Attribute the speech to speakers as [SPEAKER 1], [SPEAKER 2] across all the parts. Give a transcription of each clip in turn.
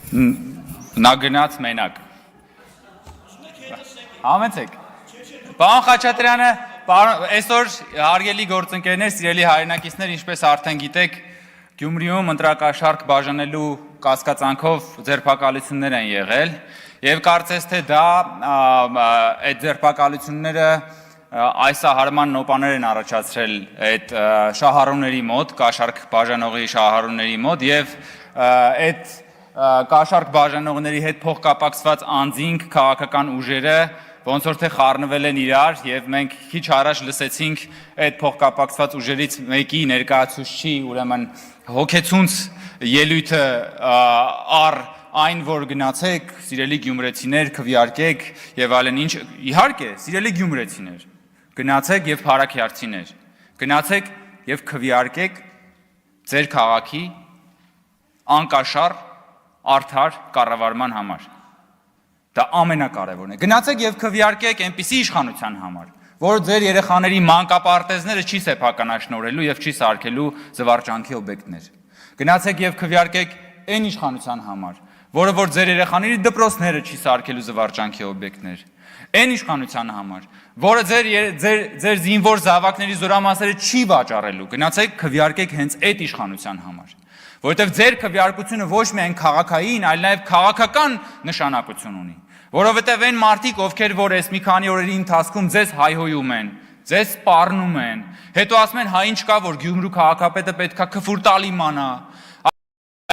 [SPEAKER 1] Նա գնաց մենակ։ Համեցեք։ Պարոն Խաչատրյանը, այսօր հարգելի գործընկերներ, սիրելի հայրենակիցներ, ինչպես արդեն գիտեք, Գյումրիում ընտրակաշարք բաժանելու կասկածանքով ձերբակալություններ են եղել, եւ կարծես թե դա այդ ձերբակալությունները այսահարման նոպաներ են առաջացրել այդ շահառուների մոտ, կաշառք բաժանողի շահառուների մոտ եւ այդ կաշառք բաժանողների հետ փոխկապակցված անձինք, քաղաքական ուժերը ոնց որ թե խառնվել են իրար եւ մենք քիչ առաջ լսեցինք այդ փոխկապակցված ուժերից մեկի ներկայացուցչի, ուրեմն հոգեցունց ելույթը առ այն, որ գնացեք, սիրելի գյումրեցիներ, քվեարկեք եւ այլն, ինչ իհարկե, սիրելի գյումրեցիներ, գնացեք եւ փարաքյարցիներ, գնացեք եւ քվեարկեք ձեր քաղաքի անկաշառ արդար կառավարման համար։ Դա ամենակարևորն է։ Գնացեք եւ քվեարկեք այնպիսի իշխանության համար, որ ձեր երեխաների մանկապարտեզները չի սեփականաշնորհելու եւ չի սարքելու զվարճանքի օբյեկտներ։ Գնացեք եւ քվեարկեք այն իշխանության համար, որը որ ձեր երեխաների դպրոցները չի սարքելու զվարճանքի օբյեկտներ։ Այն իշխանության համար, որը ձեր զինվոր զավակների զորամասերը չի վաճառելու։ Գնացեք քվեարկեք հենց այդ իշխանության համար, որովհետև ձեր քվեարկությունը ոչ միայն քաղաքային, այլ նաև քաղաքական նշանակություն ունի, որովհետև այն մարդիկ, ովքեր որ այս մի քանի օրերի ընթացքում ձեզ հայհոյում են, ձեզ սպառնում են, հետո ասում են հա ինչ կա, որ Գյումրու քաղաքապետը պետքա քֆուրտալ իմանա,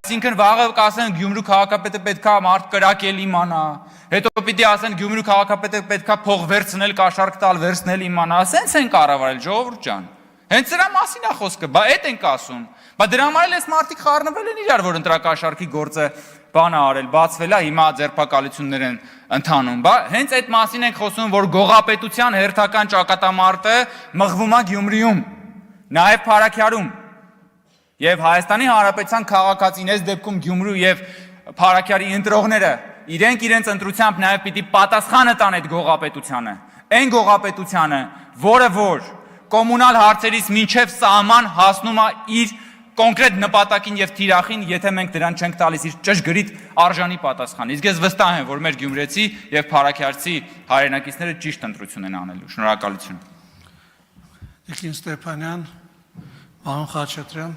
[SPEAKER 1] այսինքն վաղը կասեն Գյումրու քաղաքապետը պետքա մարդ կրակել իմանա, հետո պիտի ասեն Գյումրու քաղաքապետը պետքա փող վերցնել, կաշառք տալ, վերցնել իմանա, ասենց են կառավարել, ժողովուրդ ջան։ Հենց դրա մասին է խոսքը, բա այդ ենք ասում։ Բա դրա համար էլ այս մարդիկ խառնվել են իրար, որ ընտրակաշառքի գործը բան է արել, բացվել է, հիմա ձերբակալություններ են ընթանում։ Բա հենց այդ մասին ենք խոսում, որ գողապետության հերթական ճակատամարտը մղվում է Գյումրիում, նաև Փարաքյարում։ Եվ Հայաստանի Հանրապետության քաղաքացին այս դեպքում Գյումրու եւ Փարաքյարի ընտրողները իրենք իրենց ընտրությամբ նաև պիտի պատասխանը տան այդ գողապետությանը։ Այն գողապետությանը, որը որ կոմունալ հարցերից մինչև սահման հասնում է իր կոնկրետ նպատակին եւ թիրախին, եթե մենք դրան չենք տալիս իր ճշգրիտ արժանի պատասխան։ Իսկ ես վստահ եմ, որ մեր գյումրեցի եւ փարաքյարցի հայրենակիցները ճիշտ ընտրություն են անելու։ Շնորհակալություն։
[SPEAKER 2] Տիկին Ստեփանյան, պարոն Խաչատրյան